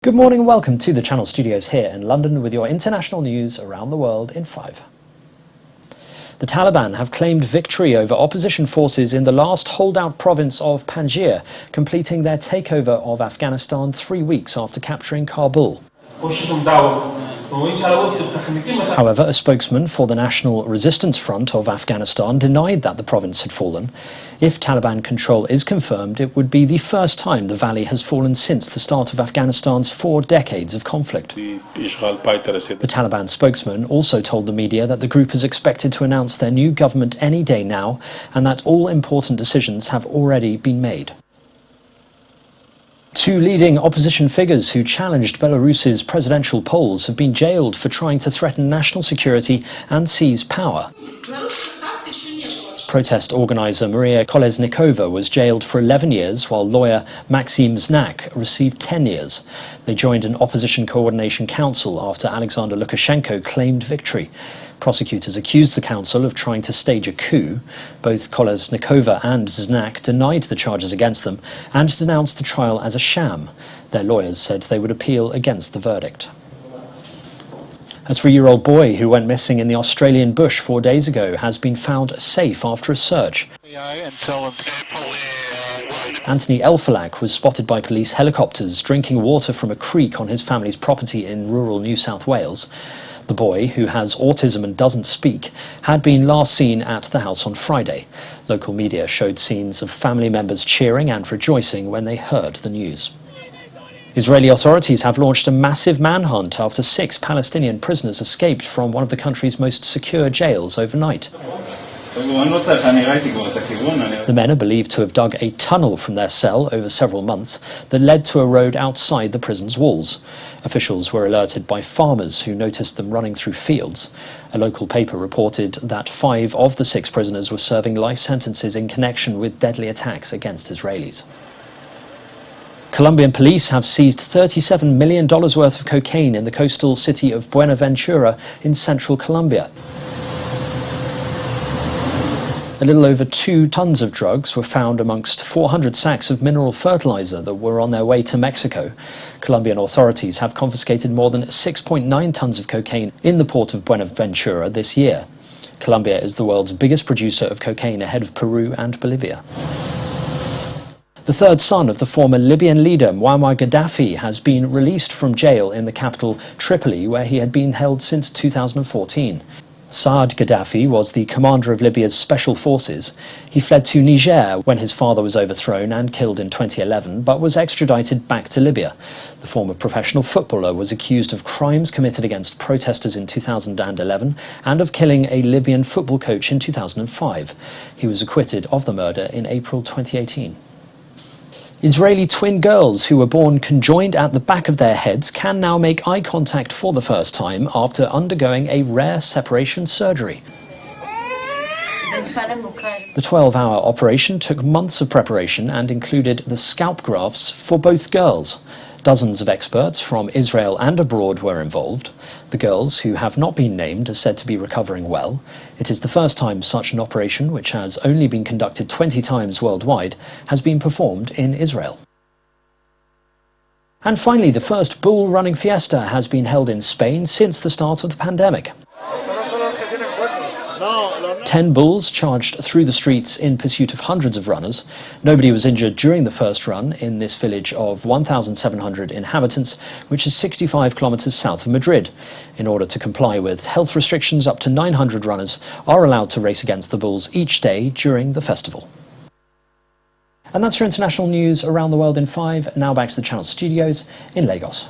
Good morning and welcome to the Channel Studios here in London with your international news around the world in 5. The Taliban have claimed victory over opposition forces in the last holdout province of Panjshir, completing their takeover of Afghanistan 3 weeks after capturing Kabul. However, a spokesman for the National Resistance Front of Afghanistan denied that the province had fallen. If Taliban control is confirmed, it would be the first time the valley has fallen since the start of Afghanistan's 4 decades of conflict. The Taliban spokesman also told the media that the group is expected to announce their new government any day now, and that all important decisions have already been made. 2 leading opposition figures who challenged Belarus's presidential polls have been jailed for trying to threaten national security and seize power. Protest organizer Maria Kolesnikova was jailed for 11 years, while lawyer Maxim Znak received 10 years. They joined an opposition coordination council after Alexander Lukashenko claimed victory. Prosecutors accused the council of trying to stage a coup. Both Kolesnikova and Znak denied the charges against them and denounced the trial as a sham. Their lawyers said they would appeal against the verdict. A 3-year-old boy who went missing in the Australian bush 4 days ago has been found safe after a search. Anthony Elfalak was spotted by police helicopters drinking water from a creek on his family's property in rural New South Wales. The boy, who has autism and doesn't speak, had been last seen at the house on Friday. Local media showed scenes of family members cheering and rejoicing when they heard the news. Israeli authorities have launched a massive manhunt after 6 Palestinian prisoners escaped from one of the country's most secure jails overnight. The men are believed to have dug a tunnel from their cell over several months that led to a road outside the prison's walls. Officials were alerted by farmers who noticed them running through fields. A local paper reported that 5 of the 6 prisoners were serving life sentences in connection with deadly attacks against Israelis. Colombian police have seized $37 million worth of cocaine in the coastal city of Buenaventura in central Colombia. A little over 2 tons of drugs were found amongst 400 sacks of mineral fertilizer that were on their way to Mexico. Colombian authorities have confiscated more than 6.9 tons of cocaine in the port of Buenaventura this year. Colombia is the world's biggest producer of cocaine ahead of Peru and Bolivia. The 3rd son of the former Libyan leader Muammar Gaddafi has been released from jail in the capital Tripoli, where he had been held since 2014. Saadi Gaddafi was the commander of Libya's special forces. He fled to Niger when his father was overthrown and killed in 2011, but was extradited back to Libya. The former professional footballer was accused of crimes committed against protesters in 2011 and of killing a Libyan football coach in 2005. He was acquitted of the murder in April 2018. Israeli twin girls who were born conjoined at the back of their heads can now make eye contact for the first time after undergoing a rare separation surgery. The 12-hour operation took months of preparation and included the scalp grafts for both girls. Dozens of experts from Israel and abroad were involved. The girls, who have not been named, are said to be recovering well. It is the first time such an operation, which has only been conducted 20 times worldwide, has been performed in Israel. And finally, the first bull running fiesta has been held in Spain since the start of the pandemic. 10 bulls charged through the streets in pursuit of hundreds of runners. Nobody was injured during the first run in this village of 1,700 inhabitants, which is 65 kilometers south of Madrid. In order to comply with health restrictions, up to 900 runners are allowed to race against the bulls each day during the festival. And that's your international news around the world in 5. Now back to the Channel Studios in Lagos.